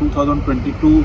2022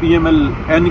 PMLN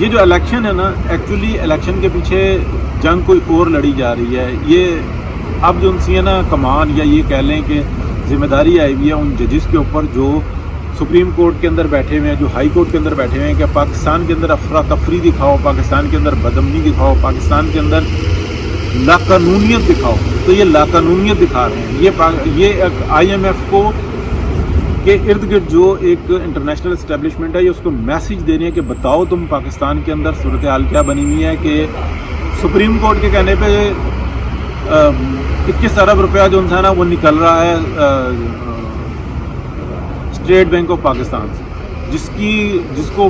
یہ جو election ہے نا، ایکچولی الیکشن کے پیچھے جنگ کوئی اور لڑی جا رہی ہے. یہ اب جو ان سی ہے نا کمان، یا یہ کہہ لیں کہ ذمہ داری آئی ہوئی ہے ان ججز کے اوپر جو سپریم کورٹ کے اندر بیٹھے ہوئے ہیں، جو ہائی کورٹ کے اندر بیٹھے ہوئے ہیں، کہ پاکستان کے اندر افراتفری دکھاؤ، پاکستان کے اندر بدامنی دکھاؤ، پاکستان کے اندر لاقانونیت دکھاؤ. تو یہ لاقانونیت دکھا رہے ہیں. یہ آئی ایم ایف کو کے ارد گرد جو ایک انٹرنیشنل اسٹیبلشمنٹ ہے، یہ اس کو میسیج دے رہے ہیں کہ بتاؤ تم پاکستان کے اندر صورتحال کیا بنی ہوئی ہے، کہ سپریم کورٹ کے کہنے پہ 21 ارب روپیہ جو ہے نا وہ نکل رہا ہے اسٹیٹ بینک آف پاکستان سے، جس کو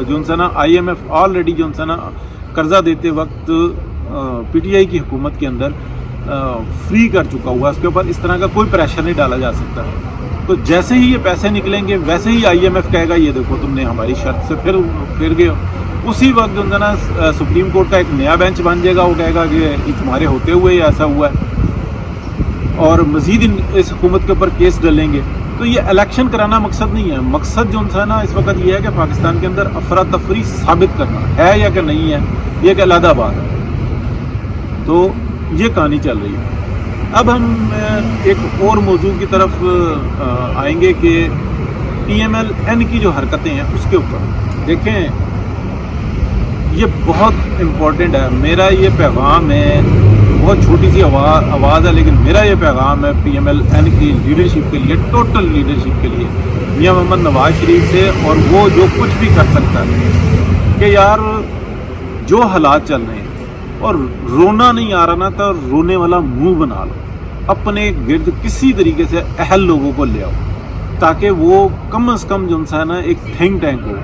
جو ہے نا آئی ایم ایف آلریڈی جو ہے نا قرضہ دیتے وقت پی ٹی آئی کی حکومت کے اندر فری کر چکا ہوا. اس کے اوپر اس طرح کا کوئی پریشر نہیں ڈالا جا سکتا. تو جیسے ہی یہ پیسے نکلیں گے ویسے ہی آئی ایم ایف کہے گا یہ دیکھو تم نے ہماری شرط سے پھر گئے ہو. اسی وقت جو ہے نا سپریم کورٹ کا ایک نیا بینچ بن جائے گا، وہ کہے گا کہ یہ تمہارے ہوتے ہوئے ہی ایسا ہوا ہے، اور مزید اس حکومت کے اوپر کیس ڈلیں گے. تو یہ الیکشن کرانا مقصد نہیں ہے. مقصد جو ہے نا اس وقت یہ ہے کہ پاکستان کے اندر افراتفری ثابت کرنا ہے یا کہ نہیں ہے، یہ ایک علیحدہ بات ہے. تو یہ کہانی چل رہی ہے. اب ہم ایک اور موضوع کی طرف آئیں گے کہ پی ایم ایل این کی جو حرکتیں ہیں اس کے اوپر. دیکھیں یہ بہت امپورٹنٹ ہے. میرا یہ پیغام ہے، بہت چھوٹی سی آواز ہے، لیکن میرا یہ پیغام ہے پی ایم ایل این کی لیڈرشپ کے لیے، ٹوٹل لیڈرشپ کے لیے، میاں محمد نواز شریف سے، اور وہ جو کچھ بھی کر سکتا ہے، کہ یار جو حالات چل رہے ہیں اور رونا نہیں آ رہا نا تو رونے والا منہ بنا لو. اپنے گرد کسی طریقے سے اہل لوگوں کو لے آؤ تاکہ وہ کم از کم جو ہے نا ایک تھنک ٹینک ہو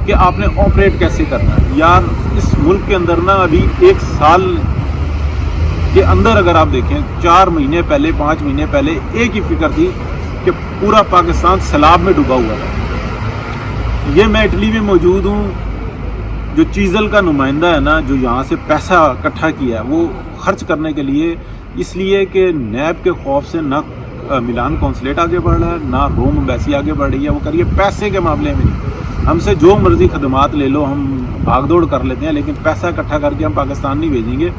کہ آپ نے آپریٹ کیسے کرنا ہے. یار اس ملک کے اندر نا ابھی 1 سال کے اندر اگر آپ دیکھیں 4 مہینے پہلے 5 مہینے پہلے ایک ہی فکر تھی کہ پورا پاکستان سیلاب میں ڈوبا ہوا تھا. یہ میں اٹلی میں موجود ہوں. جو چیزل کا نمائندہ ہے نا، جو یہاں سے پیسہ اکٹھا کیا ہے وہ خرچ کرنے کے لیے، اس لیے کہ نیب کے خوف سے نہ ملان کونسلیٹ آگے بڑھ رہا ہے، نہ روم ایمبیسی آگے بڑھ رہی ہے. وہ کریے پیسے کے معاملے میں نہیں، ہم سے جو مرضی خدمات لے لو، ہم بھاگ دوڑ کر لیتے ہیں، لیکن پیسہ اکٹھا کر کے ہم پاکستان نہیں بھیجیں گے،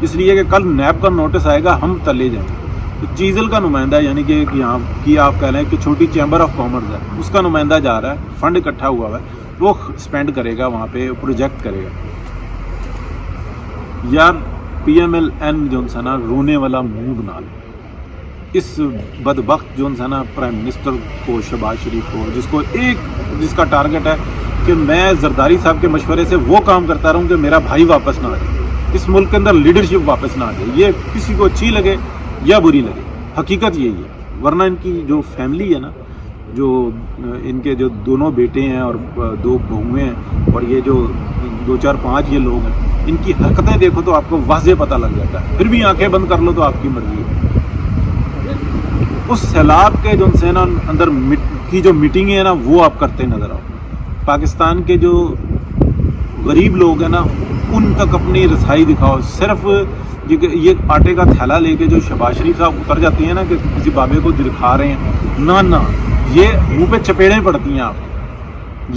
اس لیے کہ کل نیب کا نوٹس آئے گا ہم تلے جائیں گے. تو چیزل کا نمائندہ، یعنی کہ یہاں کی آپ کہہ لیں کہ چھوٹی چیمبر آف کامرس ہے، اس کا نمائندہ جا رہا ہے، فنڈ اکٹھا ہوا ہے، وہ اسپینڈ کرے گا وہاں پہ، پروجیکٹ کرے گا. یار پی ایم ایل این جو ہے نا رونے والا منہ بنا لے. اس بدبخت جو ہے نا پرائم منسٹر کو، شہباز شریف کو، جس کا ٹارگٹ ہے کہ میں زرداری صاحب کے مشورے سے وہ کام کرتا رہوں کہ میرا بھائی واپس نہ آ جائے، اس ملک کے اندر لیڈرشپ واپس نہ آ جائے. یہ کسی کو اچھی لگے یا بری لگے، حقیقت یہی ہے. ورنہ ان کی جو فیملی ہے نا، جو ان کے جو دونوں بیٹے ہیں اور 2 بہویں ہیں، اور یہ جو 2 4 5 یہ لوگ ہیں، ان کی حرکتیں دیکھو تو آپ کو واضح پتہ لگ جاتا ہے. پھر بھی آنکھیں بند کر لو تو آپ کی مرضی ہے. اس سیلاب کے جو اندر کی جو میٹنگیں ہیں نا وہ آپ کرتے نظر آؤ. پاکستان کے جو غریب لوگ ہیں نا ان تک اپنی رسائی دکھاؤ. صرف یہ آٹے کا تھیلا لے کے جو شہباز شریف صاحب اتر جاتی ہیں نا کہ کسی بابے کو دکھا رہے ہیں، نہ یہ منہ پہ چپیڑیں پڑتی ہیں. آپ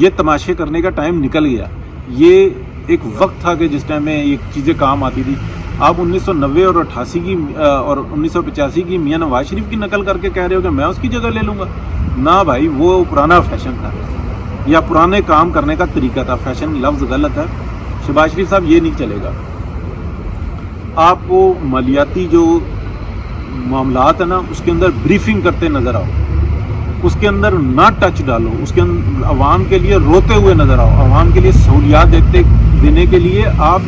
یہ تماشے کرنے کا ٹائم نکل گیا. یہ ایک وقت تھا کہ جس ٹائم میں یہ چیزیں کام آتی تھی. آپ 1990 اور 88 کی اور 1985 کی میاں نواز شریف کی نقل کر کے کہہ رہے ہو کہ میں اس کی جگہ لے لوں گا. نہ بھائی، وہ پرانا فیشن تھا یا پرانے کام کرنے کا طریقہ تھا. فیشن لفظ غلط ہے. شہباز شریف صاحب یہ نہیں چلے گا. آپ کو مالیاتی جو معاملات ہیں نا اس کے اندر بریفنگ کرتے نظر آؤ، اس کے اندر نہ ٹچ ڈالو، اس کے اندر عوام کے لیے روتے ہوئے نظر آؤ. عوام کے لیے سہولیات دینے کے لیے آپ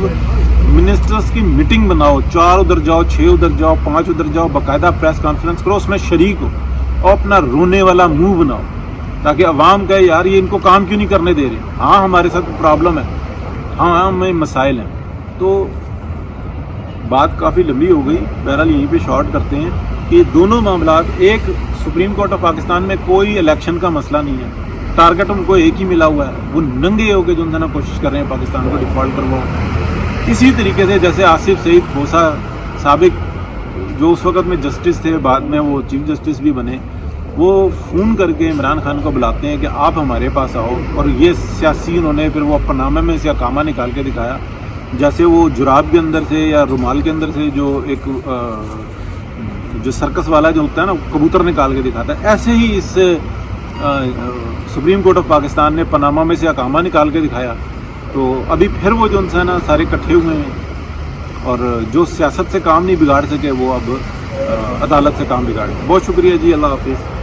منسٹرز کی میٹنگ بناؤ. 4 ادھر جاؤ، 6 ادھر جاؤ، 5 ادھر جاؤ، باقاعدہ پریس کانفرنس کرو، اس میں شریک ہو اور اپنا رونے والا منہ بناؤ تاکہ عوام کہے یار یہ ان کو کام کیوں نہیں کرنے دے رہے. ہاں ہمارے ساتھ پرابلم ہے، ہاں ہمیں مسائل ہیں. تو بات کافی لمبی ہو گئی، بہرحال یہیں پہ شارٹ کرتے ہیں کہ دونوں معاملات، ایک سپریم کورٹ آف پاکستان میں کوئی الیکشن کا مسئلہ نہیں ہے. ٹارگٹ ان کو ایک ہی ملا ہوا ہے، وہ ننگے ہو کے جو ہے نا کوشش کر رہے ہیں پاکستان کو ڈیفالٹ کرواؤ. اسی طریقے سے جیسے آصف سعید کھوسا سابق جو اس وقت میں جسٹس تھے، بعد میں وہ چیف جسٹس بھی بنے، وہ فون کر کے عمران خان کو بلاتے ہیں کہ آپ ہمارے پاس آؤ، اور یہ سیاسی انہوں نے پھر وہ پانامہ میں سے اقامہ نکال کے دکھایا، جیسے وہ جراب کے اندر سے یا رومال کے اندر سے جو ایک جو سرکس والا جو ہوتا ہے نا کبوتر نکال کے دکھاتا ہے، ایسے ہی اس سپریم کورٹ آف پاکستان نے پانامہ میں سے اقامہ نکال کے دکھایا۔ تو ابھی پھر وہ جو انسان نا سارے اکٹھے ہوئے ہیں، اور جو سیاست سے کام نہیں بگاڑ سکے وہ اب عدالت سے کام بگاڑ۔ بہت شکریہ جی، اللہ حافظ۔